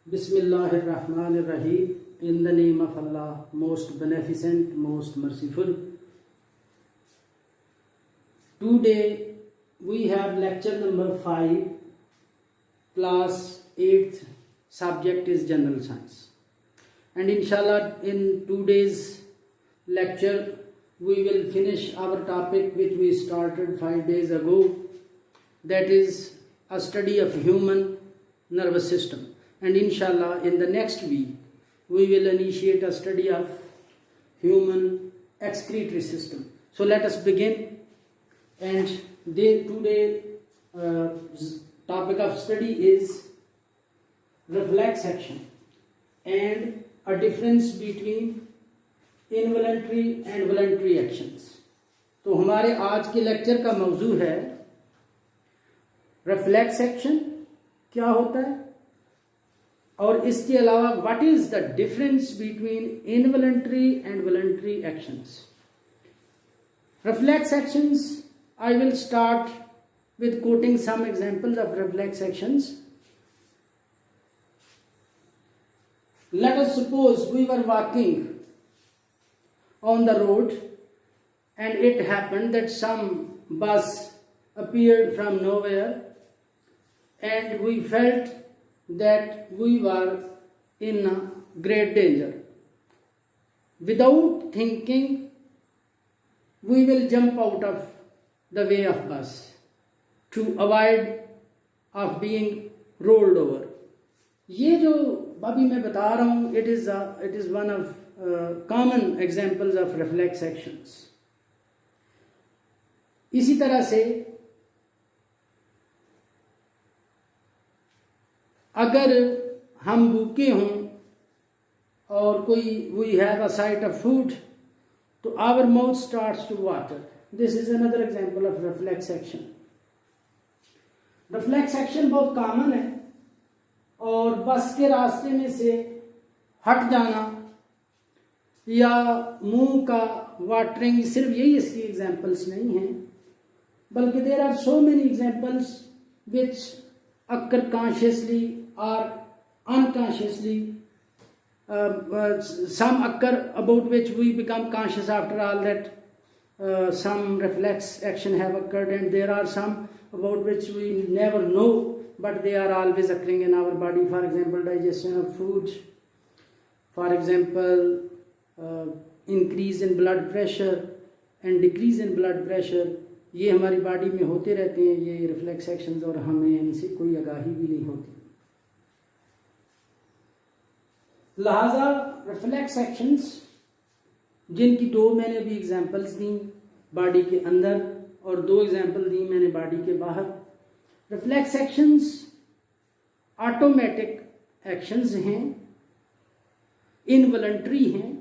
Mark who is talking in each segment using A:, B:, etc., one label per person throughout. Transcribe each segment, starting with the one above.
A: Bismillahirrahmanirrahim. In the name of Allah, most beneficent, most merciful. Today we have lecture number 5, class 8th, subject is general science. And inshallah in today's lecture we will finish our topic which we started 5 days ago, that is a study of human nervous system. And inshallah in the next week we will initiate a study of human excretory system. So let us begin. And today topic of study is reflex action and a difference between involuntary and voluntary actions. तो हमारे आज के lecture का मौजू है reflex action क्या होता है और इसके अलावा what is the difference between involuntary and voluntary actions. Reflex actions, I will start with quoting some examples of reflex actions. Let us suppose we were walking on the road and it happened that some bus appeared from nowhere and we felt that we were in great danger. Without thinking, we will jump out of the way of bus to avoid of being rolled over. ये जो अभी मैं बता रहा हूँ, it is one of common examples of reflex actions. इसी तरह से अगर हम भूखे हों और कोई we have a sight of food, तो our mouth starts to water. This is another example of reflex action. reflex action बहुत कॉमन है और बस के रास्ते में से हट जाना या मुंह का वाटरिंग, सिर्फ यही इसकी एग्जाम्पल्स नहीं हैं, बल्कि there are so many examples which occur consciously or unconsciously. Some occur about which we become conscious after all that some reflex action have occurred, and there are some about which we never know but they are always occurring in our body. For example, digestion of food, for example increase in blood pressure and decrease in blood pressure, ये हमारी body में होते रहते हैं, ये reflex actions, और हमें इनसे कोई आगाही भी नहीं होती. लिहाजा रिफ्लेक्स एक्शंस जिनकी दो मैंने भी एग्जांपल्स दी बॉडी के अंदर और दो एग्जांपल दी मैंने बॉडी के बाहर. रिफ्लेक्स एक्शंस ऑटोमेटिक एक्शंस हैं, इनवॉलंटरी हैं,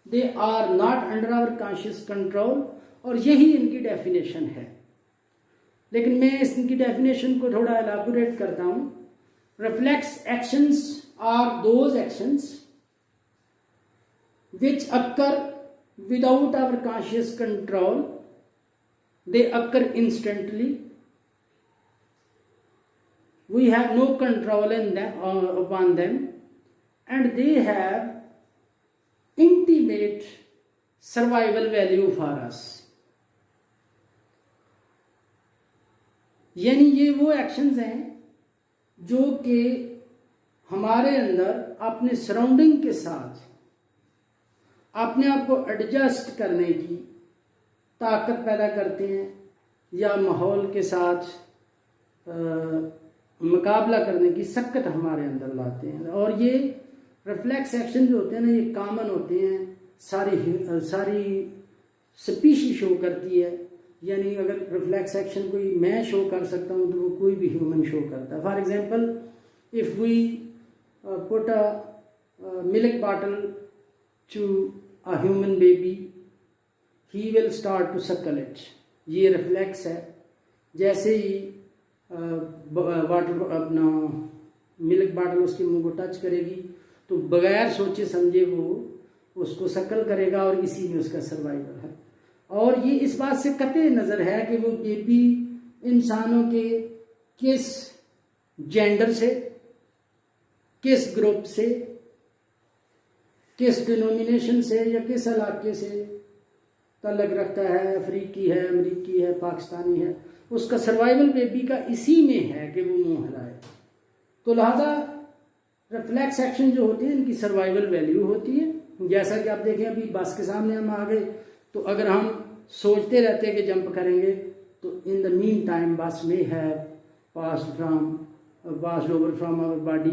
A: they are not under our conscious control, और यही इनकी डेफिनेशन है. लेकिन मैं इनकी डेफिनेशन को थोड़ा एलाबोरेट करता हूं. Reflex actions are those actions which occur without our conscious control. They occur instantly. We have no control in them, upon them, and they have intimate survival value for us. यानी ये वो actions हैं जो कि हमारे अंदर अपने surrounding के साथ अपने आप को एडजस्ट करने की ताकत पैदा करते हैं या माहौल के साथ मुकाबला करने की शक्ति हमारे अंदर लाते हैं. और ये रिफ्लेक्स एक्शन जो होते हैं ना, ये कॉमन होते हैं, सारी स्पीशी शो करती है. यानी अगर रिफ्लेक्स एक्शन कोई मैं शो कर सकता हूँ तो वो कोई भी ह्यूमन शो करता है. For example, if we put a milk bottle to a human baby, he will start to suckle it. ये रिफ्लेक्स है. जैसे ही वाटर अपना मिल्क बॉटल उसके मुंह को टच करेगी तो बगैर सोचे समझे वो उसको सकल करेगा और इसी में उसका सर्वाइवल है. और ये इस बात से कतई नज़र है कि वो बेबी इंसानों के किस जेंडर से, किस ग्रुप से, किस डिनोमिनेशन से या किस इलाके से तल्लक रखता है, अफ्रीकी है, अमरीकी है, पाकिस्तानी है, उसका सर्वाइवल बेबी का इसी में है कि वो मुंह हिलाए। तो लिहाजा रिफ्लेक्स एक्शन जो होती है इनकी सर्वाइवल वैल्यू होती है। जैसा कि आप देखें अभी बस के सामने हम आ गए, तो अगर हम सोचते रहते हैं कि जंप करेंगे, तो in the mean time bus may have passed over from our body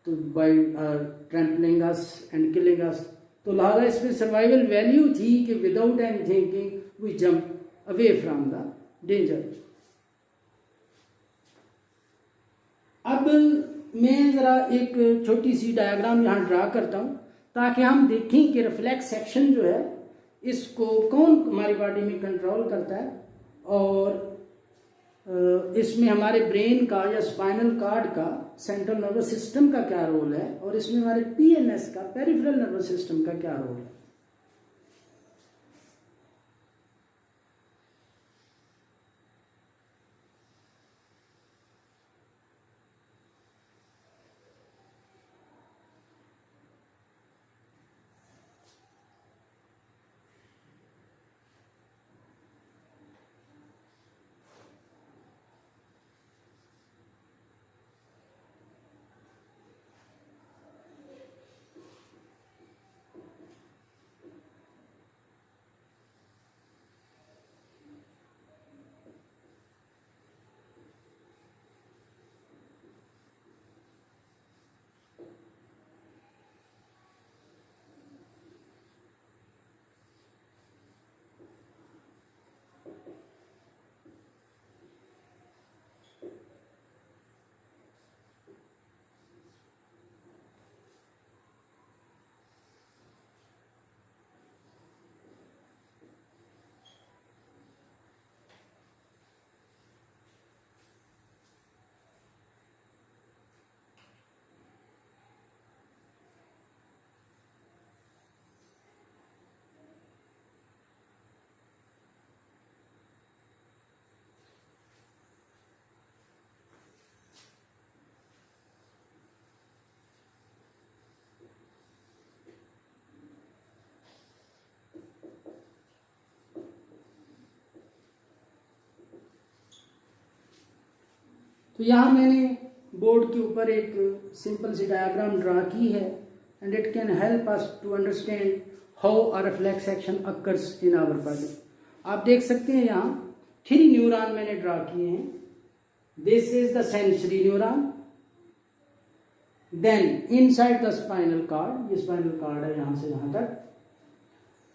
A: तो by trampling us and killing us. तो लिहाजा इसमें सर्वाइवल वैल्यू थी कि without any thinking we jump away from the danger. अब मैं ज़रा एक छोटी सी डायग्राम यहाँ ड्रा करता हूँ ताकि हम देखें कि रिफ्लेक्स एक्शन जो है इसको कौन हमारी बॉडी में कंट्रोल करता है, और इसमें हमारे ब्रेन का या स्पाइनल कार्ड का, सेंट्रल नर्वस सिस्टम का क्या रोल है, और इसमें हमारे पीएनएस का, पेरिफेरल नर्वस सिस्टम का क्या रोल है। तो यहाँ मैंने बोर्ड के ऊपर एक सिंपल सी डायग्राम ड्रा की है, and it can help us to understand how a reflex action occurs in our body. आप देख सकते हैं यहाँ 3 न्यूरॉन मैंने ड्रा किए हैं। This is the sensory neuron, then inside the spinal cord, ये स्पाइनल कार्ड है यहाँ से यहाँ तक,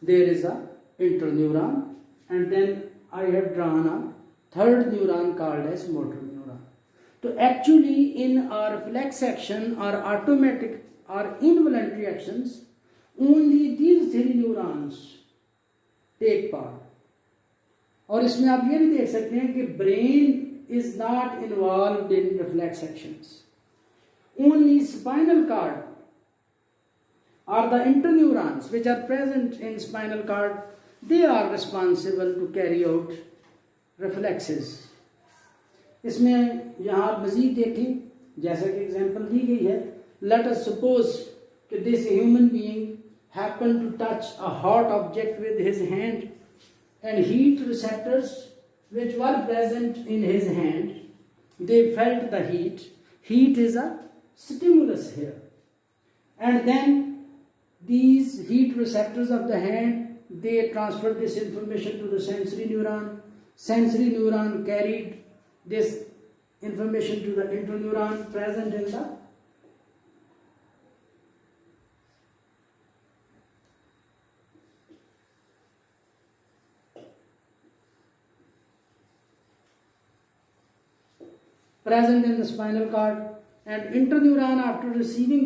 A: there is a interneuron, and then I have drawn a third neuron called as motor neuron. तो actually in our reflex action और automatic और involuntary actions only these 3 neurons take part. और इसमें आप ये भी देख सकते हैं कि brain is not involved in reflex actions, only spinal cord or the interneurons which are present in spinal cord, they are responsible to carry out reflexes। इसमें यहाँ मजीद देखें, जैसा कि एग्जाम्पल दी गई है, let us suppose कि this human being happened to touch a hot object with his hand, and heat receptors which were present in his hand, they felt the heat. Heat is a stimulus here, and then these heat receptors of the hand, they transfer this information to the sensory neuron. Sensory neuron carried this information to the interneuron present in the spinal cord, and interneuron after receiving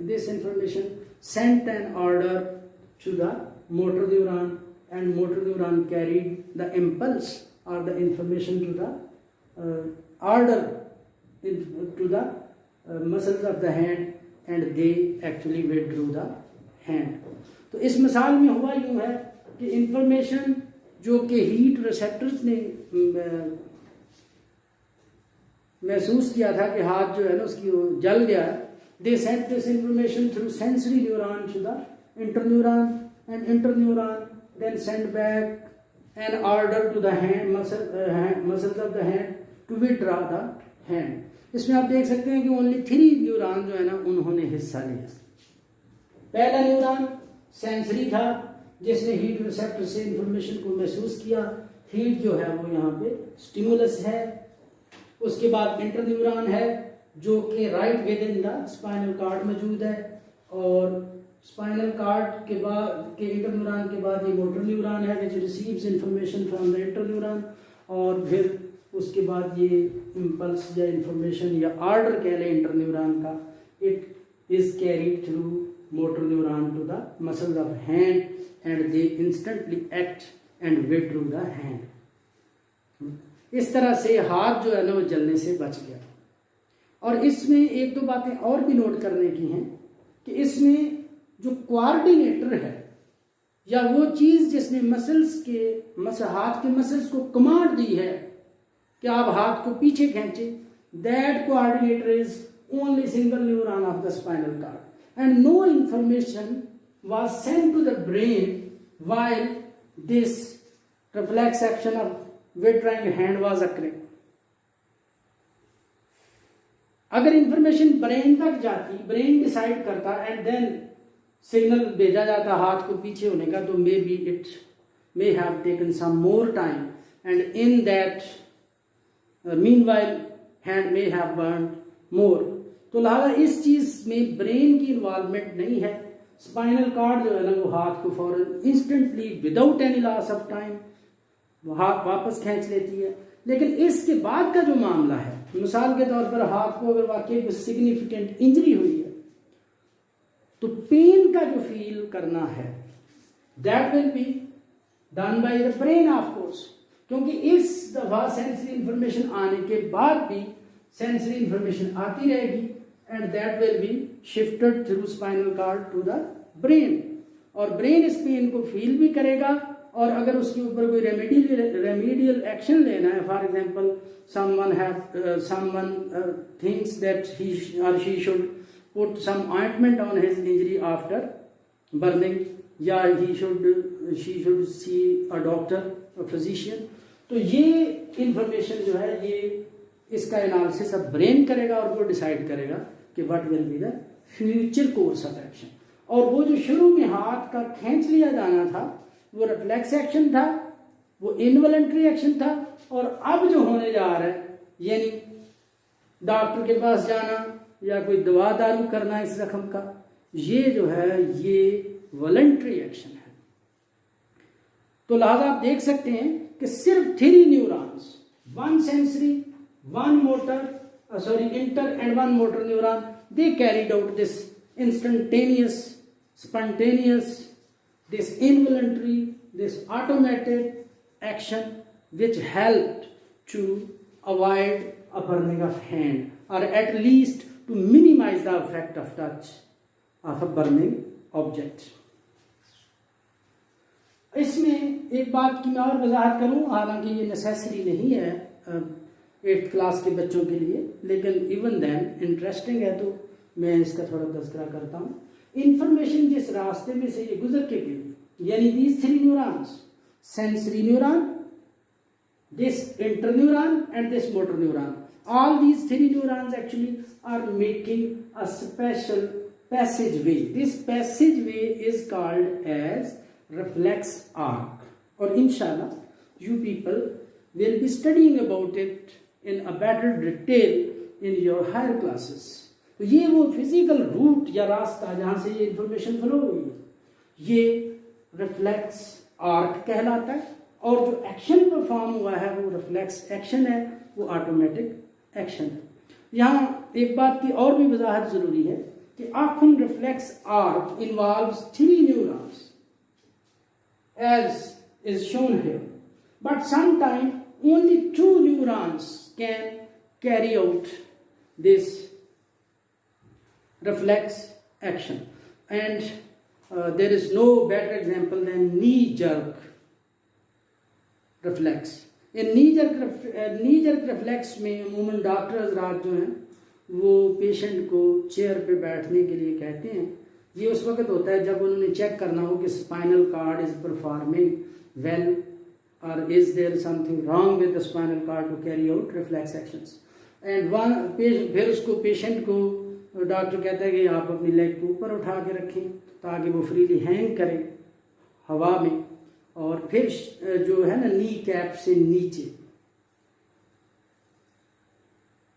A: this information sent an order to the motor neuron, and motor neuron carried the impulse or the information to the order to the muscles of the hand, and they actually withdrew the hand। तो इस मिसाल में हुआ यूँ है कि information जो कि हीट रिसेप्टर्स ने महसूस किया था कि हाथ जो है ना उसकी जल गया है, they send this information through sensory neuron to the interneuron, and interneuron then send back an order to the hand muscles of the hand to withdraw the hand. इसमें आप देख सकते हैं कि ओनली 3 न्यूरॉन जो है ना उन्होंने हिस्सा लिया। पहला न्यूरॉन सेंसरी था जिसने हीट रिसेप्टर से इंफॉर्मेशन को महसूस किया, हीट जो है वो यहाँ पे स्टिमुलस है। उसके बाद इंटरन्यूरॉन है जो कि right with in the spinal card मौजूद है, और स्पाइनल कार्ड के बाद के इंटरन्यूरॉन के बाद ये मोटर न्यूरॉन है which receives information from the interneuron, और फिर उसके बाद ये इम्पल्स या इंफॉर्मेशन या ऑर्डर कह लें इंटरन्यूरॉन का, it is carried through motor neuron to the muscles of hand and they instantly act and withdrew the hand. इस तरह से हाथ जो है ना वो जलने से बच गया। और इसमें एक दो बातें और भी नोट करने की हैं कि इसमें जो कोऑर्डिनेटर है या वो चीज जिसने हाथ के मसल्स को कमांड दी है कि आप हाथ को पीछे खींचे, that coordinator is only single neuron of the spinal cord and no information was sent to the brain while this reflex action of withdrawing hand was occurring। अगर इंफॉर्मेशन ब्रेन तक जाती, ब्रेन डिसाइड करता and then signal भेजा जाता हाथ को पीछे होने का, तो maybe it may have taken some more time and in that meanwhile hand may have burned more. तो लिहाजा इस चीज में ब्रेन की इन्वॉल्वमेंट नहीं है। स्पाइनल कार्ड जो है ना वो हाथ को फौरन instantly without any loss of time हाथ वापस खींच लेती है। लेकिन इसके बाद का जो मामला है, मिसाल के तौर पर हाथ को अगर वाकई कोई सिग्निफिकेंट इंजरी हुई है तो पेन का जो फील करना है that will be done by the brain of course, क्योंकि इस दफा सेंसरी इंफॉर्मेशन आने के बाद भी सेंसरी इंफॉर्मेशन आती रहेगी and that will be shifted through spinal cord to the brain, और ब्रेन इस पेन को फील भी करेगा। और अगर उसके ऊपर कोई रेमेडियल एक्शन लेना है, for example someone thinks that he or she should put some ointment on his injury after burning, या she should see a doctor, a physician, तो ये इंफॉर्मेशन जो है ये इसका एनालिसिस अब ब्रेन करेगा और वो डिसाइड करेगा कि what will be the future course of action. और वो जो शुरू में हाथ का खींच लिया जाना था वो रिफ्लेक्स एक्शन था, वो इनवॉलंटरी एक्शन था, और अब जो होने जा रहा है यानी डॉक्टर के पास जाना या कोई दवा दारू करना इस जख्म का, ये जो है ये वॉलंटरी एक्शन है। तो लिहाजा आप देख सकते हैं कि सिर्फ 3 neurons, 1 sensory, 1 inter and 1 motor neuron, they carried out this instantaneous, spontaneous, this involuntary, this automated action which helped to avoid a burning of hand, or at least to minimize the effect of touch of a burning object। इसमें एक बात की मैं और वजाहत करूं, हालांकि ये necessary नहीं है 8th क्लास के बच्चों के लिए, लेकिन इवन देन इंटरेस्टिंग है तो मैं इसका थोड़ा तज़किरा करता हूं। इंफॉर्मेशन जिस रास्ते में से ये गुजर के गई, यानी these 3 neurons, sensory neuron, this interneuron and this motor neuron, all these 3 neurons actually are making a special passageway. This passageway is called as reflex arc, और inshallah you people will be studying about it in a better detail in your higher classes। तो ये वो physical root या रास्ता जहां से ये information flow हुई है, ये रिफ्लेक्स आर्क कहलाता है, और जो एक्शन परफॉर्म हुआ है वो रिफ्लेक्स एक्शन है, वो ऑटोमेटिक एक्शन है। यहाँ एक बात की और भी वजाहत जरूरी है कि often reflex arc involves 3 neurons as is shown here, but sometimes only 2 neurons can carry out this reflex action, and there is no better example than knee jerk reflex। In knee jerk reflex में अमूमन doctor हजरात जो हैं वो patient को chair पे बैठने के लिए कहते हैं, ये उस वक्त होता है जब उन्होंने चेक करना हो कि spinal cord is performing well और is there something wrong with the spinal cord to carry out reflex actions. And फिर उसको पेशेंट को डॉक्टर कहता है कि आप अपनी लेग को ऊपर उठा के रखें ताकि वो फ्रीली हैंग करे हवा में, और फिर जो है ना नी कैप से नीचे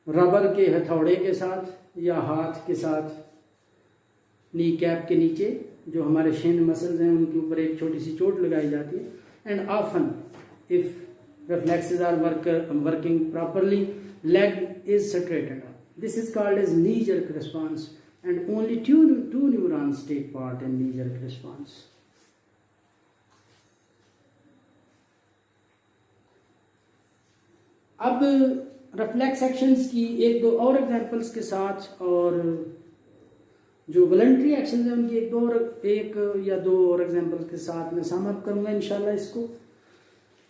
A: रबर के हथौड़े के साथ या हाथ के साथ नी कैप के नीचे जो हमारे शिन मसल्स हैं उनके ऊपर एक छोटी सी चोट लगाई जाती है। And often if reflexes are working properly leg is straightened up. This is called as knee jerk response, and only two neurons take part in knee jerk response. अब रिफ्लेक्स एक्शंस की एक दो और एग्जांपल्स के साथ और जो voluntary actions हैं उनकी एक या दो और एग्जांपल्स के साथ मैं सम अप करूंगा इंशाल्लाह। इसको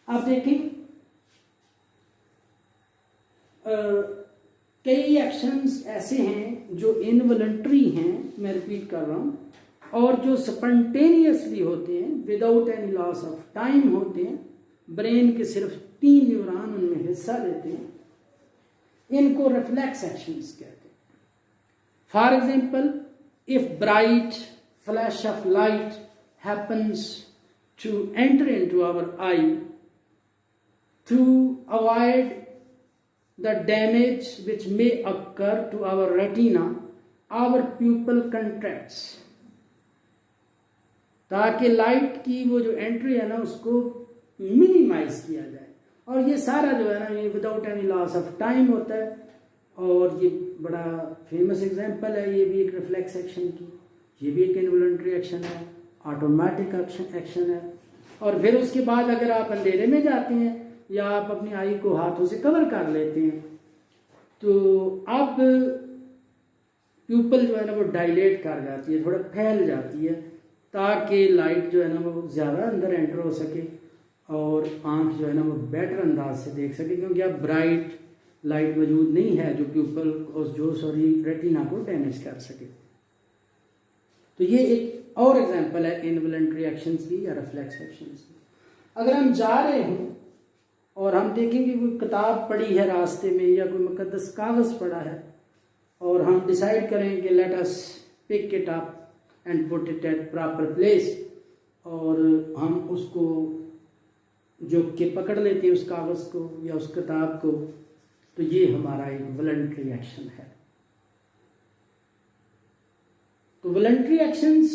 A: आप देखें, कई एक्शंस ऐसे हैं जो इनवॉलंटरी हैं, मैं रिपीट कर रहा हूं, और जो स्पॉन्टेनियसली होते हैं without any loss of time होते हैं, ब्रेन के सिर्फ 3 न्यूरॉन उनमें हिस्सा लेते हैं, इनको रिफ्लेक्स एक्शंस कहते हैं। For example, if bright flash of light happens to enter into our eye to avoid the damage which may occur to our retina, our pupil contracts, ताकि लाइट की वो जो एंट्री है ना उसको मिनिमाइज किया जाए। और ये सारा जो है ना ये without any loss of time होता है, और ये बड़ा फेमस एग्जांपल है, ये भी एक रिफ्लेक्स एक्शन की, ये भी एक इनवॉलंटरी एक्शन है, ऑटोमेटिक एक्शन है। और फिर उसके बाद अगर आप अंधेरे में जाते हैं या आप अपनी आई को हाथों से कवर कर लेते हैं तो अब प्यूपल जो है ना वो डायलेट कर जाती है, थोड़ा फैल जाती है, ताकि लाइट जो है ना वो ज़्यादा अंदर एंटर हो सके और आंख जो है ना वो बेटर अंदाज से देख सके, क्योंकि अब ब्राइट लाइट मौजूद नहीं है जो प्यूपल रेटिना को डैमेज कर सके। तो ये एक और एग्जांपल है इनवॉलंटरी एक्शंस की या रिफ्लेक्स एक्शंस की। अगर हम जा रहे हों और हम देखेंगे कोई किताब पढ़ी है रास्ते में या कोई मुकद्दस कागज़ पड़ा है और हम डिसाइड करें कि let us pick it up and put it at proper place, और हम उसको जो कि पकड़ लेते हैं उस कागज़ को या उस किताब को, तो ये हमारा एक वॉलंटरी एक्शन है। तो वॉलंटरी एक्शंस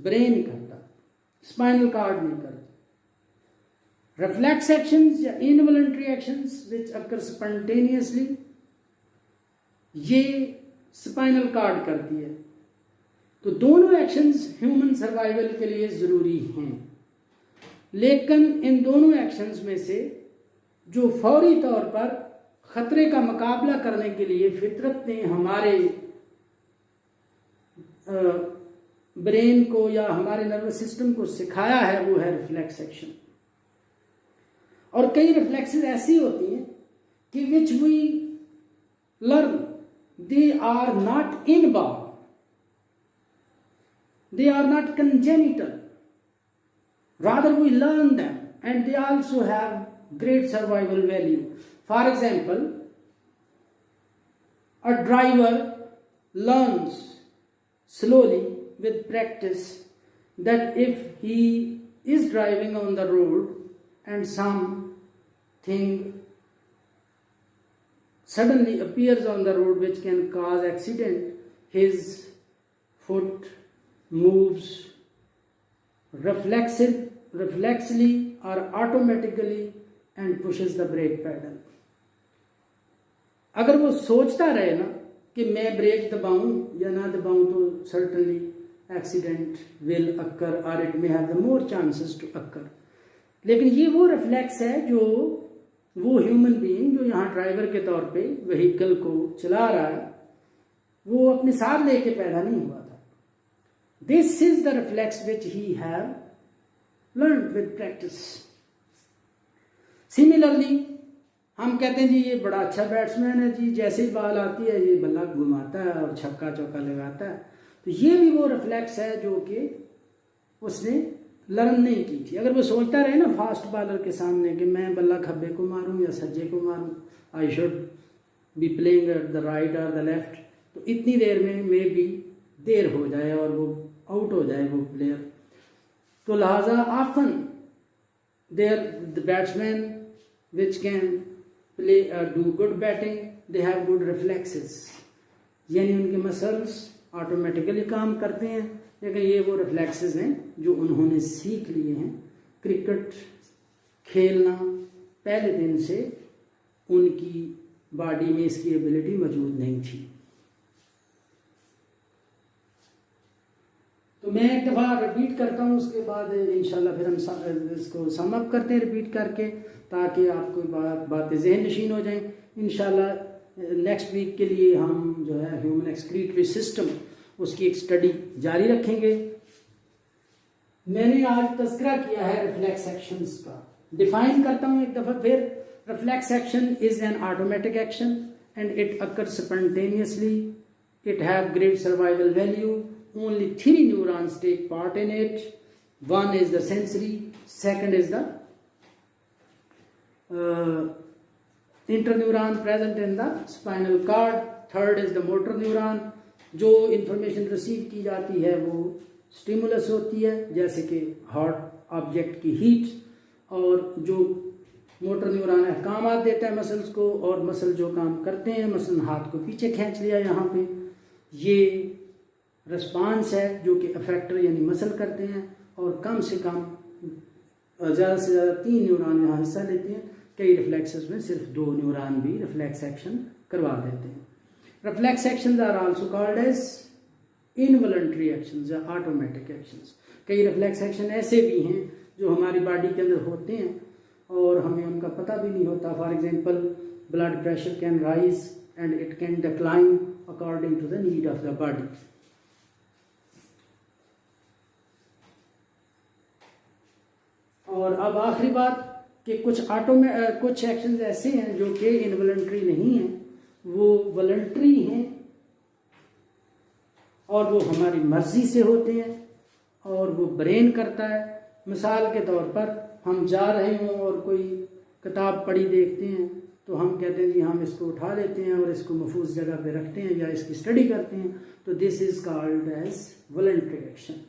A: ब्रेन करता, स्पाइनल कार्ड नहीं करता। रिफ्लेक्स एक्शंस या involuntary actions which occur spontaneously, ये स्पाइनल कार्ड करती है। तो दोनों एक्शंस ह्यूमन सर्वाइवल के लिए ज़रूरी हैं, लेकिन इन दोनों एक्शंस में से जो फौरी तौर पर ख़तरे का मुकाबला करने के लिए फितरत ने हमारे ब्रेन को या हमारे नर्वस सिस्टम को सिखाया है वो है रिफ्लेक्स एक्शन। और कई रिफ्लेक्सेस ऐसी होती हैं कि which we learn, they are not inborn, they are not congenital, rather we learn them and they also have great survival value. For example, a driver learns slowly with practice that if he is driving on the road and something suddenly appears on the road which can cause accident, his foot moves reflexively or automatically and pushes the brake pedal. अगर वो सोचता रहे ना कि मैं break दबाऊं या ना दबाऊं तो certainly accident will occur or it may have the more chances to occur. लेकिन ये वो रिफ्लेक्स है जो वो ह्यूमन बीइंग जो यहाँ ड्राइवर के तौर पे व्हीकल को चला रहा है वो अपने साथ लेके पैदा नहीं हुआ था। This is the reflex which he have learned with practice. Similarly, हम कहते हैं जी ये बड़ा अच्छा बैट्समैन है जी, जैसे ही बॉल आती है ये बल्ला घुमाता है और छक्का चौका लगाता है। तो ये भी वो रिफ्लेक्स है जो कि उसने लर्न नहीं की थी। अगर वो सोचता रहे ना फास्ट बॉलर के सामने कि मैं बल्ला खब्बे को मारूं या सज्जे को मारूं, I should be playing at the right और द लेफ्ट, तो इतनी देर में मे भी देर हो जाए और वो आउट हो जाए वो प्लेयर। तो लिहाजा often there the batsman which can play do good batting, they have good reflexes, यानी उनके मसल्स ऑटोमेटिकली काम करते हैं, लेकिन ये वो रिफ्लेक्सेस हैं जो उन्होंने सीख लिए हैं। क्रिकेट खेलना पहले दिन से उनकी बॉडी में इसकी एबिलिटी मौजूद नहीं थी। तो मैं एक दफ़ा रिपीट करता हूँ, उसके बाद इंशाल्लाह फिर हम इसको सम अप करते हैं रिपीट करके, ताकि आपको बातें जहन नशीन हो जाएं। इंशाल्लाह नेक्स्ट वीक के लिए हम जो है ह्यूमन एक्सक्रीटरी सिस्टम उसकी एक स्टडी जारी रखेंगे। मैंने आज तज़किरा किया है रिफ्लेक्स एक्शंस का, डिफाइन करता हूँ एक दफ़ा फिर। Reflex action is an automatic action and it occurs spontaneously, it have great survival value, only 3 neurons take part in it. One is the sensory, second is the interneuron present in the spinal cord, third is the motor neuron. जो information receive की जाती है वो stimulus होती है, जैसे कि hot object की हीट, और जो मोटर न्यूरॉन है काम देता है मसल्स को, और मसल जो काम करते हैं, मसलन हाथ को पीछे खींच लिया यहाँ पे, ये रिस्पांस है जो कि अफेक्टर यानी मसल करते हैं, और कम से कम ज़्यादा से ज़्यादा 3 न्यूरॉन यहाँ हिस्सा लेते हैं। कई रिफ्लेक्सेस में सिर्फ 2 न्यूरॉन भी रिफ्लेक्स एक्शन करवा देते हैं। Reflex actions are also called as involuntary actions या ऑटोमेटिक एक्शंस। कई रिफ्लेक्स एक्शन ऐसे भी हैं जो हमारी बॉडी के अंदर होते हैं और हमें उनका पता भी नहीं होता। For example blood pressure can rise and it can decline according to the need of the body. और अब आखिरी बात कि कुछ एक्शंस ऐसे हैं जो कि इनवॉलंटरी नहीं हैं, वो वॉलंटरी हैं और वो हमारी मर्जी से होते हैं और वो ब्रेन करता है। मिसाल के तौर पर हम जा रहे हों और कोई किताब पढ़ी देखते हैं तो हम कहते हैं जी हम इसको उठा लेते हैं और इसको महफूज जगह पे रखते हैं या इसकी स्टडी करते हैं, तो this is called as voluntary action.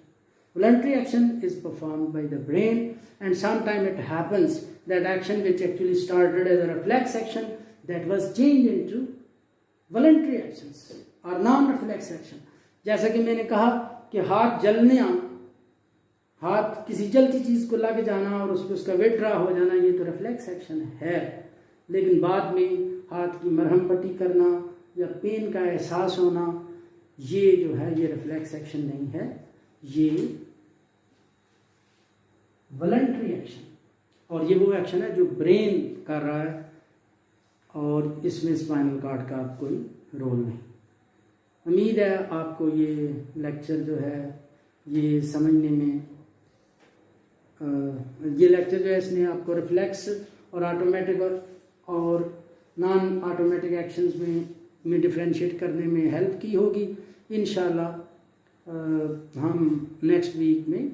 A: Voluntary action is performed by the brain, and sometimes it happens that action which actually started as a reflex action that was changed into voluntary actions or non-reflex action. जैसा कि मैंने कहा कि हाथ जलने, हाथ किसी जलती चीज़ को लग जाना और उसको उसका विड्रॉ हो जाना, ये तो रिफ्लेक्स एक्शन है, लेकिन बाद में हाथ की मरहम पट्टी करना या पेन का एहसास होना, ये जो है ये रिफ्लेक्स एक्शन नहीं है, ये वॉलंटरी एक्शन। और ये वो एक्शन है जो ब्रेन कर रहा है और इसमें स्पाइनल कॉर्ड का कोई रोल नहीं। उम्मीद है आपको ये लेक्चर जो है ये समझने में ये लेक्चर जो है इसने आपको रिफ्लेक्स और ऑटोमेटिक और नॉन ऑटोमेटिक एक्शंस में डिफरेंशिएट करने में हेल्प की होगी। इंशाल्लाह हम नेक्स्ट वीक में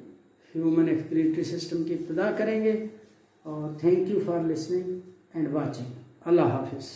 A: ह्यूमन एक्सक्रीटरी सिस्टम की इब्तिदा करेंगे। और thank you for listening and watching. अल्लाह हाफिज़।